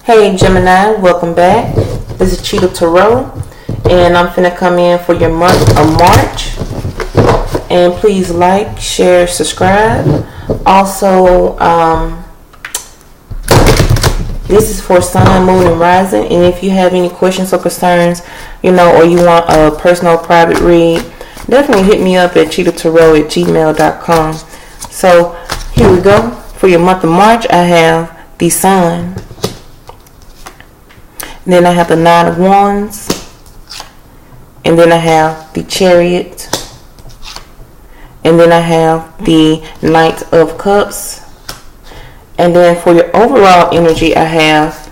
Hey Gemini, welcome back. This is Cheetah Tarot, and I'm finna come in for your month of March. And please like, share, subscribe. Also, this is for Sun, Moon, and Rising. And if you have any questions or concerns, or you want a personal private read, definitely hit me up at CheetahTarot@gmail.com. So here we go. For your month of March, I have the Sun. Then I have the Nine of Wands. And then I have the Chariot. And then I have the Knight of Cups. And then for your overall energy, I have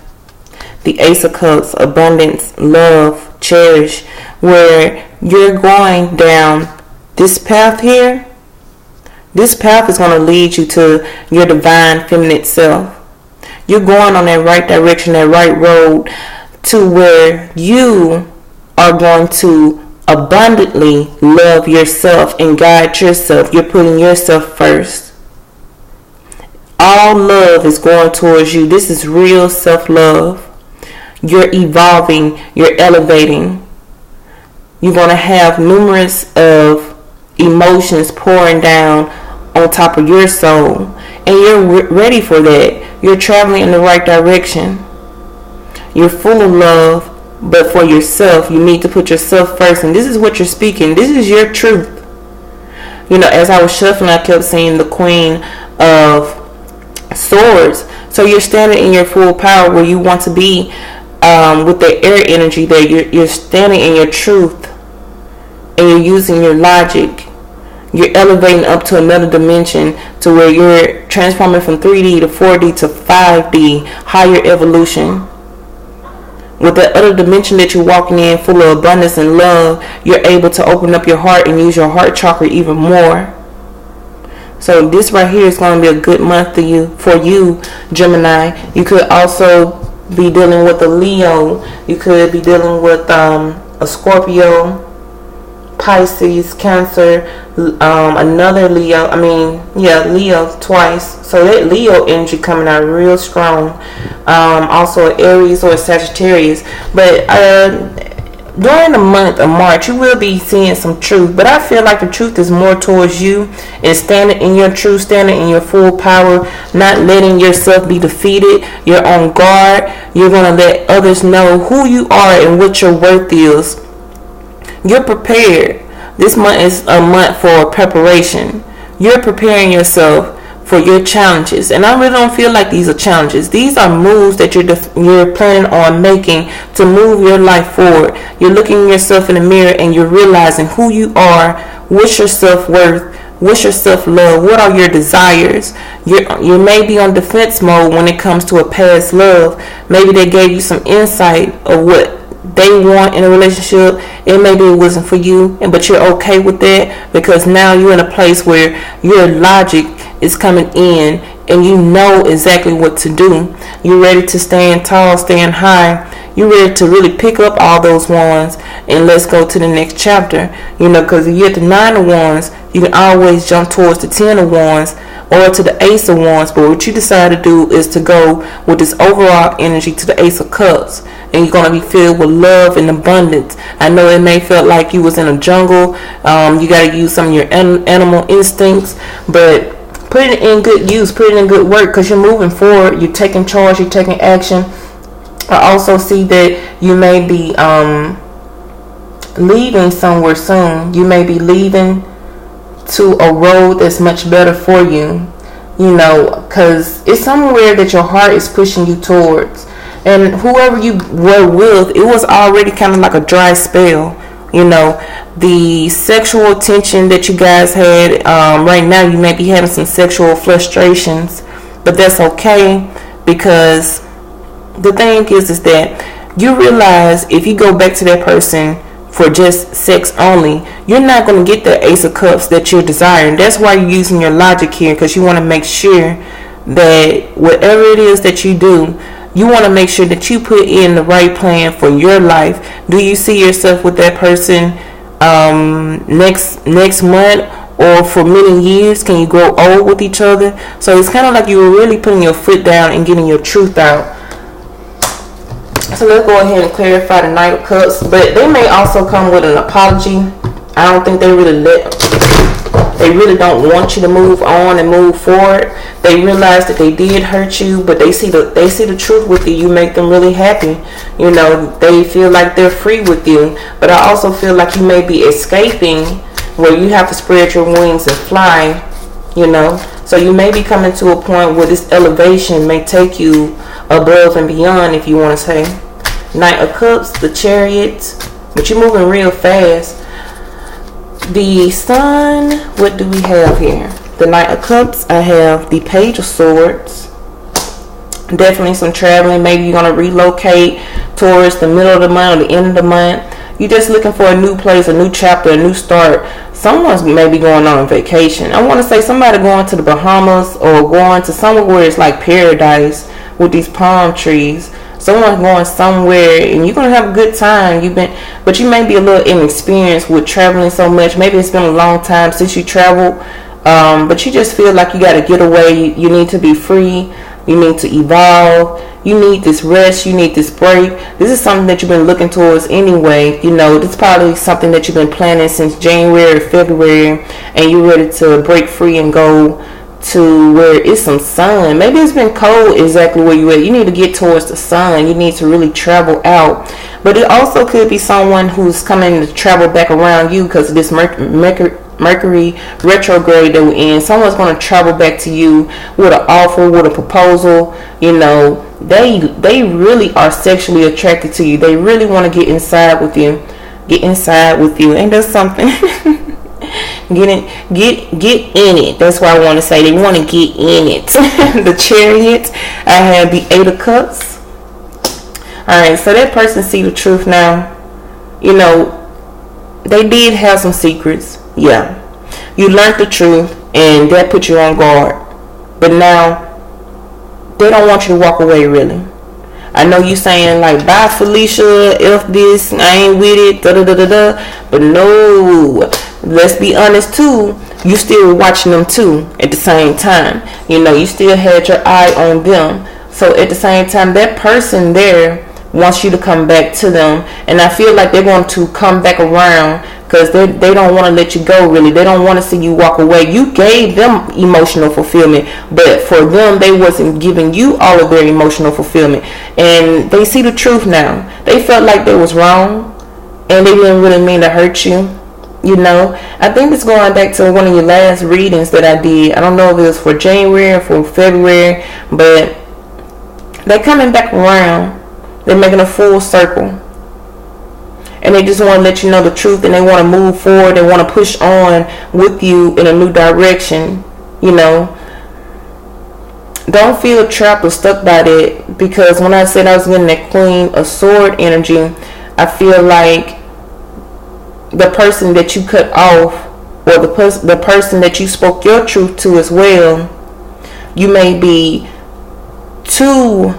the Ace of Cups, abundance, love, cherish, where you're going down this path here. This path is going to lead you to your divine feminine self. You're going on that right direction, that right road, to where you are going to abundantly love yourself and guide yourself. You're putting yourself first. All love is going towards you. This is real self-love. You're evolving. You're elevating. You're going to have numerous of emotions pouring down on top of your soul. And you're ready for that. You're traveling in the right direction. You're full of love, but for yourself, you need to put yourself first. And this is what you're speaking. This is your truth. As I was shuffling, I kept seeing the Queen of Swords. So you're standing in your full power where you want to be, with the air energy there. You're standing in your truth, and you're using your logic. You're elevating up to another dimension, to where you're transforming from 3D to 4D to 5D, higher evolution. With that other dimension that you're walking in, full of abundance and love, you're able to open up your heart and use your heart chakra even more. So this right here is going to be a good month for you, Gemini. You could also be dealing with a Leo. You could be dealing with a Scorpio, Pisces, Cancer, another Leo. Leo twice. So that Leo energy coming out real strong. Also Aries or Sagittarius. But during the month of March, you will be seeing some truth. But I feel like the truth is more towards you, and standing in your truth, standing in your full power, not letting yourself be defeated. You're on guard. You're going to let others know who you are and what your worth is. You're prepared. This month is a month for preparation. You're preparing yourself for your challenges. And I really don't feel like these are challenges. These are moves that you're planning on making to move your life forward. You're looking yourself in the mirror and you're realizing who you are, what's your self-worth, what's your self-love, what are your desires. You may be on defense mode when it comes to a past love. Maybe they gave you some insight of what they want in a relationship. It maybe it wasn't for you, but you're okay with that, because now you're in a place where your logic is coming in and you know exactly what to do. You're ready to stand tall, stand high. You're ready to really pick up all those wands and let's go to the next chapter. Because if you're at the Nine of Wands, you can always jump towards the Ten of Wands or to the Ace of Wands. But what you decide to do is to go with this overall energy to the Ace of Cups. And you're going to be filled with love and abundance. I know it may feel like you was in a jungle. You got to use some of your animal instincts. But put it in good use. Put it in good work, because you're moving forward. You're taking charge. You're taking action. I also see that you may be leaving somewhere soon. You may be leaving to a road that's much better for you. Because it's somewhere that your heart is pushing you towards. And whoever you were with, it was already kind of like a dry spell. The sexual tension that you guys had, right now you may be having some sexual frustrations. But that's okay, because the thing is that you realize if you go back to that person for just sex only, you're not going to get the Ace of Cups that you're desiring. That's why you're using your logic here, because you want to make sure that whatever it is that you do, you want to make sure that you put in the right plan for your life. Do you see yourself with that person next month or for many years? Can you grow old with each other? So it's kind of like you were really putting your foot down and getting your truth out. So let's go ahead and clarify the Knight of Cups. But they may also come with an apology. I don't think they really don't want you to move on and move forward. They realize that they did hurt you, but they see the truth with you. You make them really happy. You know, they feel like they're free with you. But I also feel like you may be escaping, where you have to spread your wings and fly, you know. So you may be coming to a point where this elevation may take you above and beyond, if you want to say. Knight of Cups, the Chariot, but you're moving real fast. The Sun, what do we have here? The Knight of Cups, I have the Page of Swords. Definitely some traveling. Maybe you're going to relocate towards the middle of the month or the end of the month. You're just looking for a new place, a new chapter, a new start. Someone's maybe going on vacation. I want to say somebody going to the Bahamas or going to somewhere where it's like paradise with these palm trees. Someone's going somewhere and you're going to have a good time. But you may be a little inexperienced with traveling so much. Maybe it's been a long time since you traveled. But you just feel like you got to get away. You need to be free. You need to evolve. You need this rest. You need this break. This is something that you've been looking towards anyway. You know, this is probably something that you've been planning since January or February, and you're ready to break free and go to where it's some sun. Maybe it's been cold exactly where you're at. You need to get towards the sun. You need to really travel out. But it also could be someone who's coming to travel back around you because of this Mercury retrograde that we're in. Someone's going to travel back to you with an offer, with a proposal. You know, they really are sexually attracted to you. They really want to get inside with you. Ain't that something? Get in it. That's why I want to say they want to get in it. The Chariot, I have the Eight of Cups. Alright, so that person see the truth now. You know, they did have some secrets. Yeah, you learned the truth and that put you on guard. But now they don't want you to walk away, really. I know you saying like, bye Felicia, F this, I ain't with it, da-da-da-da-da. But no, let's be honest too, you still watching them too at the same time. You know, you still had your eye on them. So at the same time, that person there wants you to come back to them. And I feel like they're going to come back around because they don't want to let you go, really. They don't want to see you walk away. You gave them emotional fulfillment, but for them, they wasn't giving you all of their emotional fulfillment. And they see the truth now. They felt like they was wrong, and they didn't really mean to hurt you. You know, I think it's going back to one of your last readings that I did. I don't know if it was for January or for February, but they're coming back around. They're making a full circle. And they just want to let you know the truth, and they want to move forward. They want to push on with you in a new direction. You know, don't feel trapped or stuck by that, because when I said I was getting that Queen of Sword energy, I feel like the person that you cut off, or the person that you spoke your truth to as well, you may be too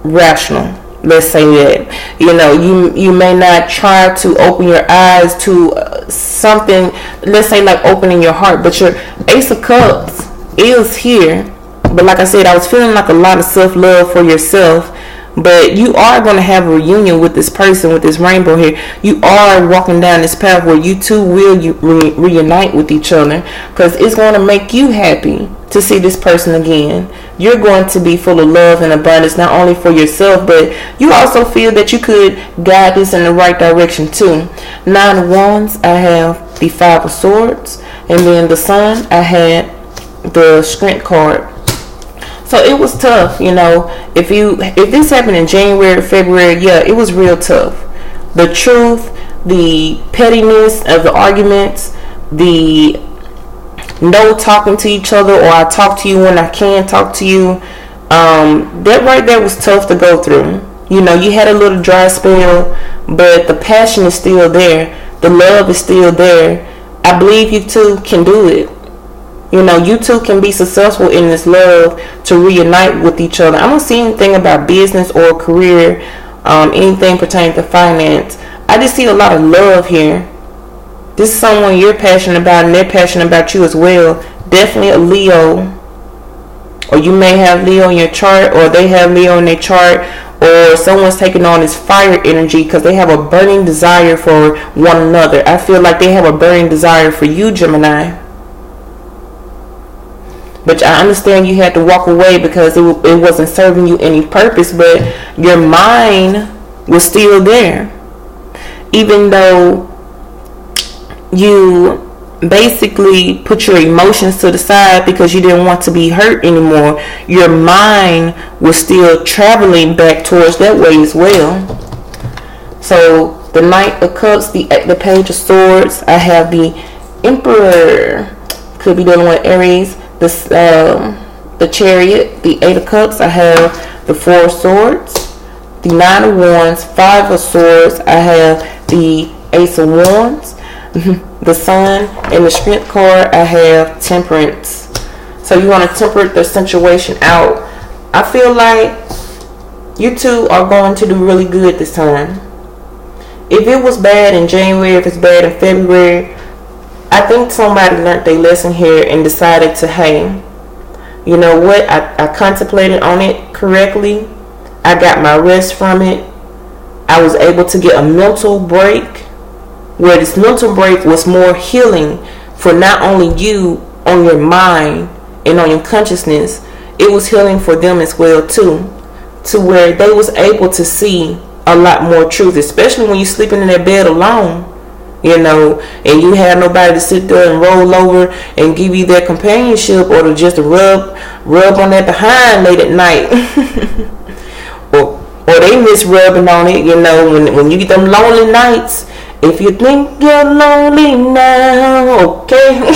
rational. Let's say that, you know, you may not try to open your eyes to something, let's say like opening your heart, but your Ace of Cups is here. But like I said, I was feeling like a lot of self-love for yourself. But you are going to have a reunion with this person, with this rainbow here. You are walking down this path where you two will reunite with each other, because it's going to make you happy to see this person again. You're going to be full of love and abundance, not only for yourself, but you also feel that you could guide this in the right direction too. 9 of Wands, I have the 5 of Swords, and then the Sun, I had the Strength card. So it was tough, you know. If this happened in January, February, yeah, it was real tough. The truth, the pettiness of the arguments, the no talking to each other, or I talk to you when I can talk to you. That right there was tough to go through. You know, you had a little dry spell, but the passion is still there. The love is still there. I believe you two can do it. You know, you two can be successful in this love to reunite with each other. I don't see anything about business or career, anything pertaining to finance. I just see a lot of love here. This is someone you're passionate about, and they're passionate about you as well. Definitely a Leo. Or you may have Leo in your chart, or they have Leo in their chart, or someone's taking on this fire energy because they have a burning desire for one another. I feel like they have a burning desire for you, Gemini. But I understand you had to walk away because it wasn't serving you any purpose, but your mind was still there. Even though you basically put your emotions to the side because you didn't want to be hurt anymore, your mind was still traveling back towards that way as well. So the Knight of Cups, the Page of Swords, I have the Emperor, could be dealing with Aries, the Chariot, the Eight of Cups, I have the Four of Swords, the Nine of Wands, Five of Swords, I have the Ace of Wands, the Sun, and the Strength card, I have Temperance. So you want to temper the situation out. I feel like you two are going to do really good this time. If it was bad in January, if it's bad in February, I think somebody learned their lesson here and decided to, hey, you know what, I contemplated on it correctly. I got my rest from it. I was able to get a mental break, where this mental break was more healing for not only you on your mind and on your consciousness, it was healing for them as well too, to where they was able to see a lot more truth, especially when you're sleeping in that bed alone, you know, and you have nobody to sit there and roll over and give you that companionship, or to just rub on that behind late at night. or they miss rubbing on it, you know, when you get them lonely nights. If you think you're lonely now, okay.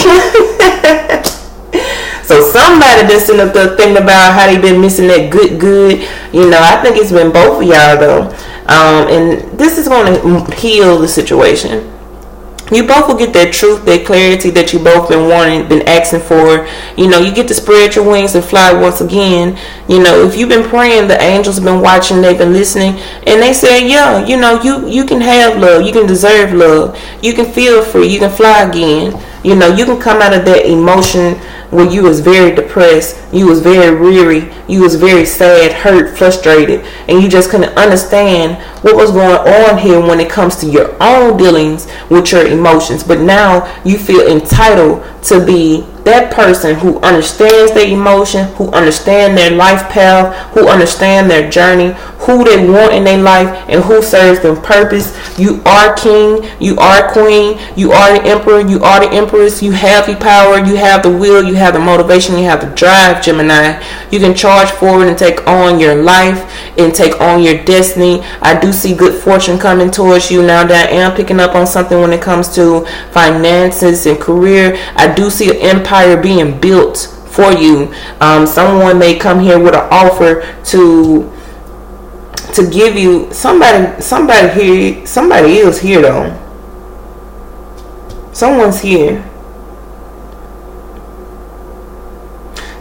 So somebody just sitting up there thinking about how they been missing that good. You know, I think it's been both of y'all though. And this is going to heal the situation. You both will get that truth, that clarity that you both been wanting, been asking for. You know, you get to spread your wings and fly once again. You know, if you've been praying, the angels have been watching, they've been listening, and they say, yeah, you know, you can have love, you can deserve love, you can feel free, you can fly again. You know, you can come out of that emotion where you was very depressed, you was very weary, you was very sad, hurt, frustrated, and you just couldn't understand what was going on here when it comes to your own dealings with your emotions. But now you feel entitled to be that person who understands their emotion, who understand their life path, who understand their journey, who they want in their life, and who serves them purpose. You are king, you are queen, you are the emperor, you are the empress. You have the power, you have the will, you have the motivation, you have the drive, Gemini. You can charge forward and take on your life and take on your destiny. I do see good fortune coming towards you now that I am picking up on something when it comes to finances and career. I do see an empire being built for you. Someone may come here with an offer to give you somebody here. Somebody is here though. Someone's here.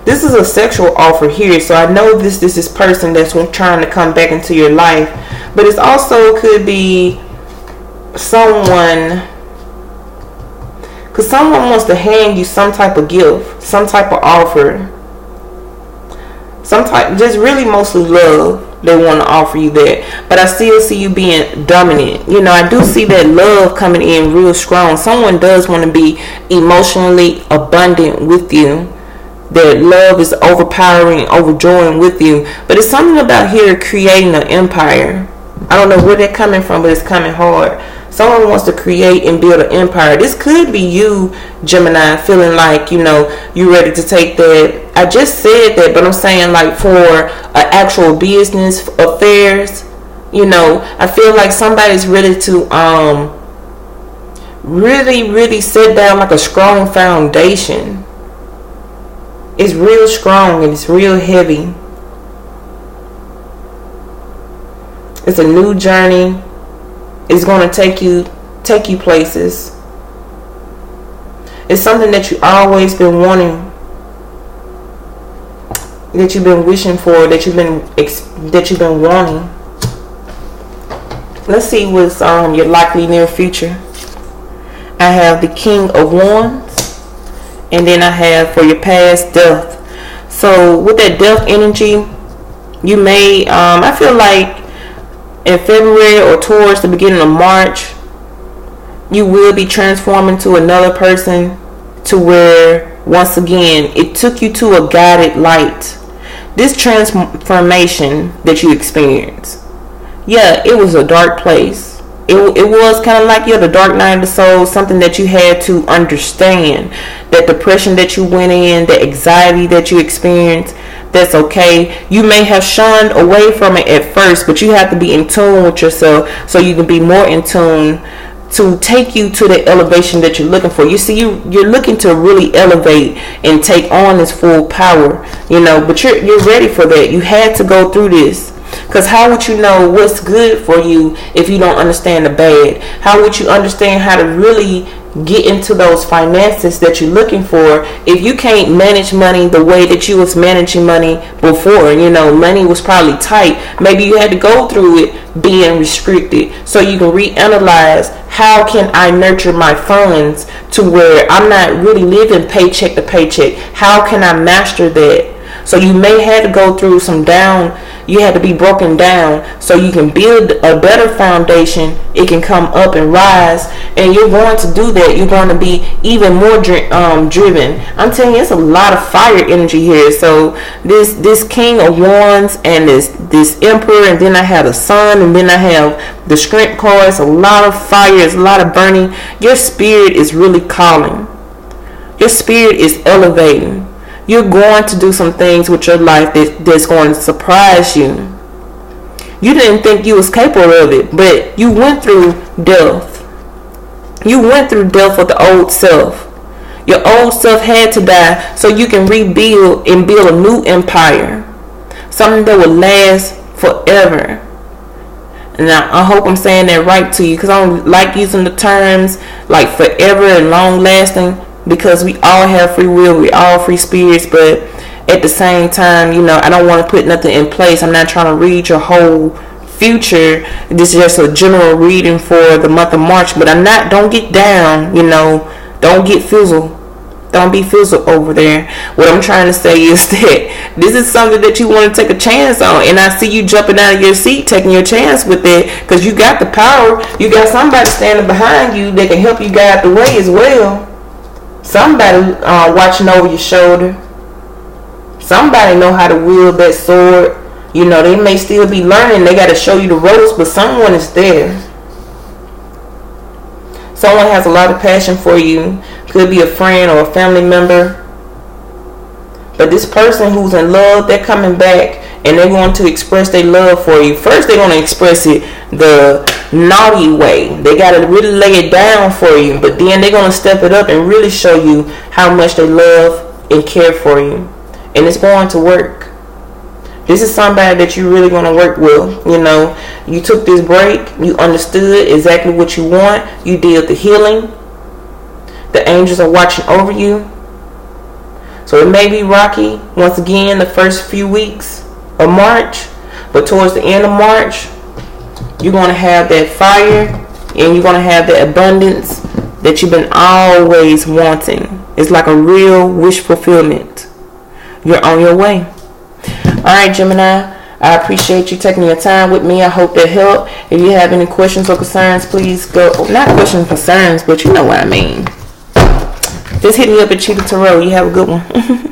This is a sexual offer here, so I know this is person that's trying to come back into your life, but it also could be someone, because someone wants to hand you some type of gift, some type of offer, just really mostly love. They want to offer you that, but I still see you being dominant. You know, I do see that love coming in real strong. Someone does want to be emotionally abundant with you. That love is overpowering, overjoying with you. But it's something about here creating an empire. I don't know where they're coming from, but it's coming hard. Someone wants to create and build an empire. This could be you, Gemini, feeling like, you know, you're ready to take that. I just said that, but I'm saying like for actual business affairs, you know, I feel like somebody's ready to really set down like a strong foundation. It's real strong and it's real heavy. It's a new journey. It's going to take you places. It's something that you always been wanting, that you've been wishing for, that you've been wanting. Let's see what's your likely near future. I have the King of Wands, and then I have for your past death. So with that death energy, You may, I feel like in February or towards the beginning of March, you will be transforming to another person, to where, once again, it took you to a guided light. This transformation that you experienced, yeah, it was a dark place. It was kind of like, the dark night of the soul, something that you had to understand. That depression that you went in, the anxiety that you experienced, that's okay. You may have shunned away from it at first, but you have to be in tune with yourself so you can be more in tune to take you to the elevation that you're looking for. You see, you're looking to really elevate and take on this full power, but you're ready for that. You had to go through this. Because how would you know what's good for you if you don't understand the bad? How would you understand how to really get into those finances that you're looking for if you can't manage money the way that you was managing money before? Money was probably tight. Maybe you had to go through it being restricted, so you can reanalyze, how can I nurture my funds to where I'm not really living paycheck to paycheck? How can I master that? So you may have to go through you had to be broken down so you can build a better foundation. It can come up and rise, and you're going to do that. You're going to be even more driven. I'm telling you, it's a lot of fire energy here. So this King of Wands and this Emperor, and then I have the Sun, and then I have the Strength card. It's a lot of fire. It's a lot of burning. Your spirit is really calling. Your spirit is elevating. You're going to do some things with your life that's going to surprise you. You didn't think you was capable of it, but you went through death. You went through death with the old self. Your old self had to die so you can rebuild and build a new empire. Something that will last forever. And I hope I'm saying that right to you, because I don't like using the terms like forever and long lasting, because we all have free will, we all free spirits, but at the same time, I don't want to put nothing in place. I'm not trying to read your whole future. This is just a general reading for the month of March, but don't get down, don't get fizzled. Don't be fizzled over there. What I'm trying to say is that this is something that you want to take a chance on, and I see you jumping out of your seat, taking your chance with it, because you got the power. You got somebody standing behind you that can help you guide the way as well. Somebody watching over your shoulder. Somebody know how to wield that sword. They may still be learning. They got to show you the ropes, but someone is there. Someone has a lot of passion for you. Could be a friend or a family member. But this person who's in love, they're coming back and they're going to express their love for you. First, they're going to express it the naughty way. They got to really lay it down for you. But then they're going to step it up and really show you how much they love and care for you. And it's going to work. This is somebody that you're really going to work with. You took this break. You understood exactly what you want. You did the healing. The angels are watching over you. So it may be rocky, once again, the first few weeks of March. But towards the end of March, you're going to have that fire, and you're going to have that abundance that you've been always wanting. It's like a real wish fulfillment. You're on your way. Alright, Gemini, I appreciate you taking your time with me. I hope that helped. If you have any questions or concerns, please go, not questions, concerns, but you know what I mean. Just hit me up at Cheetah Tarot. You have a good one.